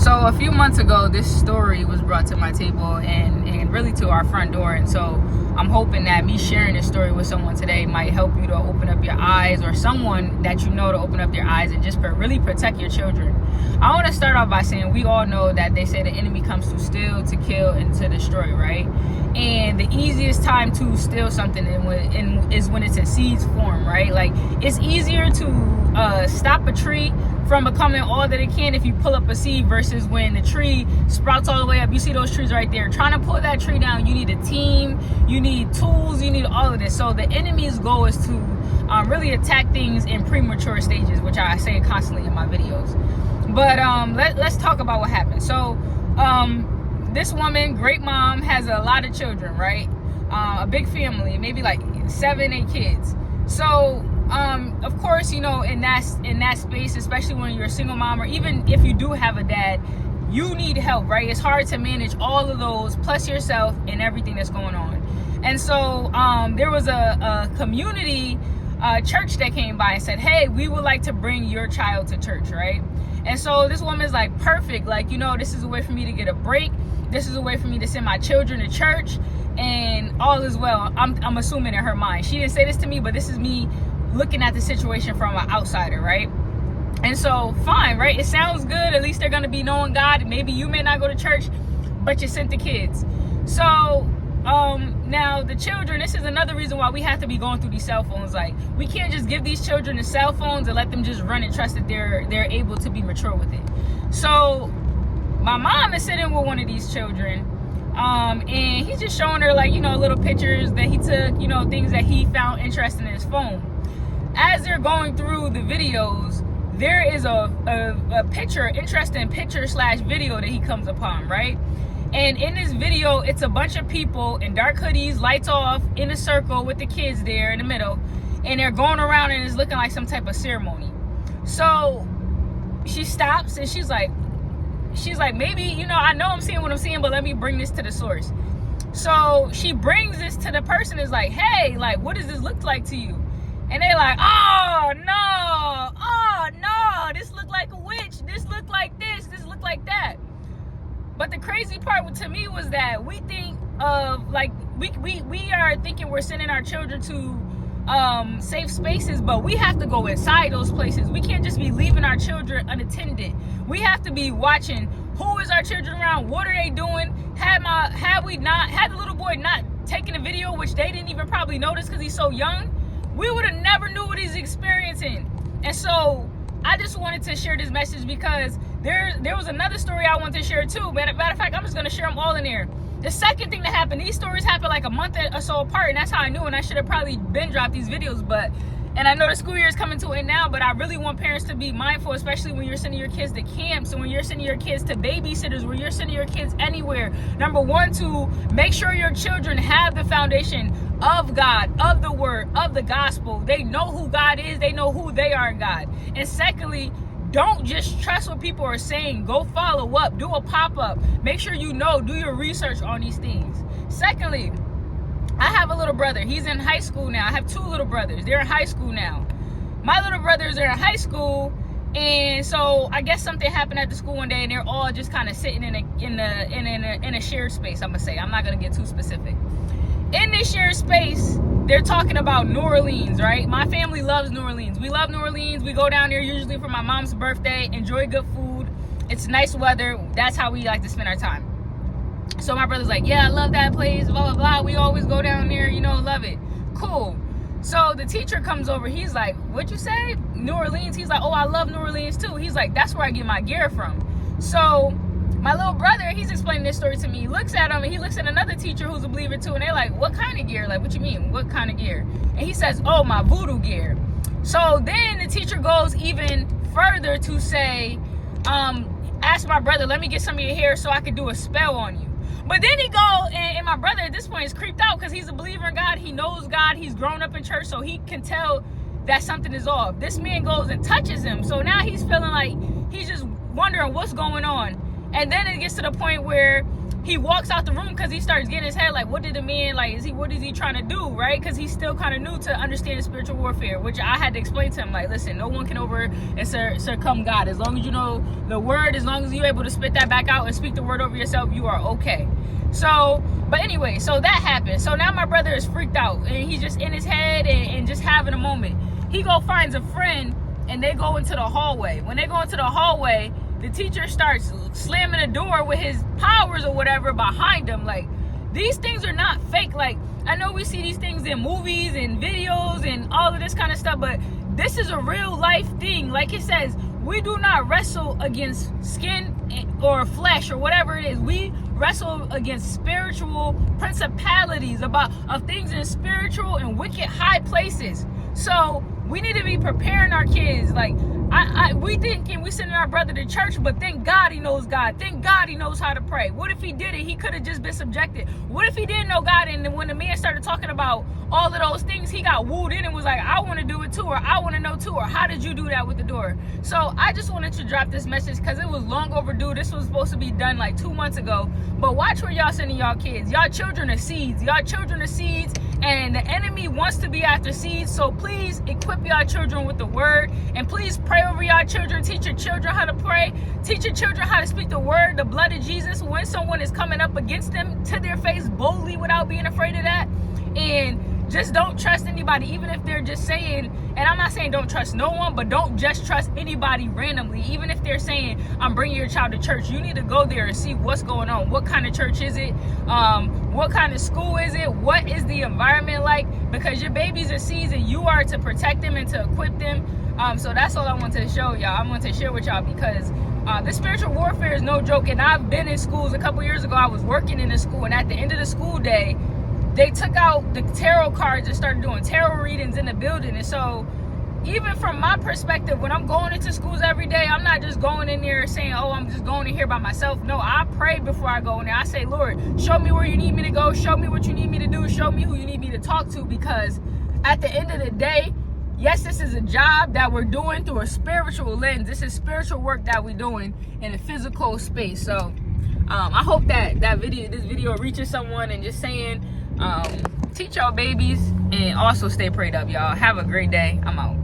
So a few months ago, this story was brought to my table and really to our front door. And so I'm hoping that me sharing this story with someone today might help you to open up your eyes, or someone that you know to open up their eyes and just really protect your children. I want to start off by saying we all know that they say the enemy comes to steal, to kill, and to destroy, right? And the easiest time to steal something is when it's in seeds form, right? Like, it's easier to stop a tree from becoming all that it can if you pull up a seed versus when the tree sprouts all the way up. You see those trees right there. Trying to pull that tree down, you need a team, you need tools, you need all of this. So the enemy's goal is to really attack things in premature stages, which I say constantly in my videos. But let's talk about what happened. So this woman, great mom, has a lot of children, right? A big family, maybe like 7-8 kids. So of course, you know, in that space, especially when you're a single mom, or even if you do have a dad, you need help, right? It's hard to manage all of those, plus yourself and everything that's going on. And so there was a community church that came by and said, hey, we would like to bring your child to church, right? And so this woman is like, perfect. Like, you know, this is a way for me to get a break. This is a way for me to send my children to church, and all is well. I'm assuming in her mind. She didn't say this to me, but this is me looking at the situation from an outsider, right? And so, fine, right? It sounds good. At least they're going to be knowing God. Maybe you may not go to church, but you sent the kids. So, now the children, this is another reason why we have to be going through these cell phones. Like, we can't just give these children the cell phones and let them just run and trust that they're able to be mature with it. So, my mom is sitting with one of these children, and he's just showing her, like, you know, little pictures that he took, you know, things that he found interesting in his phone. As they're going through the videos, there is a picture, interesting picture / video that he comes upon, right? And in this video, it's a bunch of people in dark hoodies, lights off, in a circle with the kids there in the middle, and they're going around and it's looking like some type of ceremony. So she stops and she's like, maybe, you know, I know I'm seeing what I'm seeing, but let me bring this to the source. So she brings this to the person, is like, hey, like, what does this look like to you? And they're like, oh no, this looked like a witch, this looked like this looked like that. But the crazy part to me was that we think of, like, we are thinking we're sending our children to safe spaces, but we have to go inside those places. We can't just be leaving our children unattended. We have to be watching who is our children around, what are they doing. Had the little boy not taken a video, which they didn't even probably notice because he's so young, we would have never knew what he's experiencing. And so I just wanted to share this message because there was another story I wanted to share too. Matter of fact, I'm just going to share them all in there. The second thing that happened, these stories happened like a month or so apart, and that's how I knew, and I should have probably been dropped these videos, and I know the school year is coming to an end now, but I really want parents to be mindful, especially when you're sending your kids to camps and when you're sending your kids to babysitters, when you're sending your kids anywhere. Number one, to make sure your children have the foundation of God, of the word, of the gospel. They know who God is. They know who they are in God. And secondly, don't just trust what people are saying. Go follow up. Do a pop-up. Make sure you know. Do your research on these things. Secondly, I have a little brother. He's in high school now. I have 2 little brothers. They're in high school now. My little brothers are in high school, and so I guess something happened at the school one day, and they're all just kind of sitting in a shared space. I'm gonna say. I'm not gonna get too specific. In this shared space, they're talking about New Orleans, right? My family loves New Orleans. We love New Orleans. We go down there usually for my mom's birthday, enjoy good food. It's nice weather. That's how we like to spend our time. So my brother's like, yeah, I love that place, blah, blah, blah. We always go down there, you know, love it. Cool. So the teacher comes over. He's like, what'd you say? New Orleans? He's like, oh, I love New Orleans too. He's like, that's where I get my gear from. So my little brother, he's explaining this story to me. He looks at him and he looks at another teacher who's a believer too. And they're like, what kind of gear? Like, what you mean? What kind of gear? And he says, oh, my voodoo gear. So then the teacher goes even further to say, ask my brother, let me get some of your hair so I could do a spell on you. But then he goes, and my brother at this point is creeped out because he's a believer in God. He knows God. He's grown up in church, so he can tell that something is off. This man goes and touches him. So now he's feeling like he's just wondering what's going on. And then it gets to the point where he walks out the room because he starts getting his head like, what did the man, like, what is he trying to do, right? Because he's still kind of new to understanding spiritual warfare, which I had to explain to him, like, listen, no one can over and succumb God. As long as you know the word, as long as you're able to spit that back out and speak the word over yourself, you are okay. So, but anyway, so that happened. So now my brother is freaked out, and he's just in his head and just having a moment. He finds a friend, and they go into the hallway. When they go into the hallway, the teacher starts slamming the door with his powers or whatever behind him. Like, these things are not fake. Like, I know we see these things in movies and videos and all of this kind of stuff, but this is a real life thing. Like it says, we do not wrestle against skin or flesh or whatever it is. We wrestle against spiritual principalities of things in spiritual and wicked high places. So we need to be preparing our kids. Like, we thinking we sending our brother to church, but thank God he knows God. Thank God he knows how to pray. What if he did it? He could have just been subjected. What if he didn't know God, and when the man started talking about all of those things, he got wooed in and was like, I want to do it too, or I want to know too, or how did you do that with the door? So I just wanted to drop this message because it was long overdue. This was supposed to be done like 2 months ago. But watch where y'all sending y'all kids. Y'all children are seeds. Y'all children are seeds, and the enemy wants to be after seeds. So please equip y'all children with the word, and please pray over y'all children. Teach your children how to pray. Teach your children how to speak the word, the blood of Jesus, when someone is coming up against them, to their face boldly without being afraid of that. And just don't trust anybody, even if they're just saying, and I'm not saying don't trust no one, but don't just trust anybody randomly. Even if they're saying, I'm bringing your child to church, you need to go there and see what's going on. What kind of church is it? What kind of school is it? What is the environment like? Because your babies are seeds, and you are to protect them and to equip them. So that's all I want to show y'all. I want to share with y'all, because this spiritual warfare is no joke. And I've been in schools. A couple years ago, I was working in a school, and at the end of the school day, they took out the tarot cards and started doing tarot readings in the building. And so even from my perspective, when I'm going into schools every day, I'm not just going in there saying, oh, I'm just going in here by myself. No, I pray before I go in there. I say, Lord, show me where you need me to go. Show me what you need me to do. Show me who you need me to talk to. Because at the end of the day, yes, this is a job that we're doing through a spiritual lens. This is spiritual work that we're doing in a physical space. So I hope that this video reaches someone, and just saying, teach y'all babies, and also stay prayed up, y'all. Have a great day. I'm out.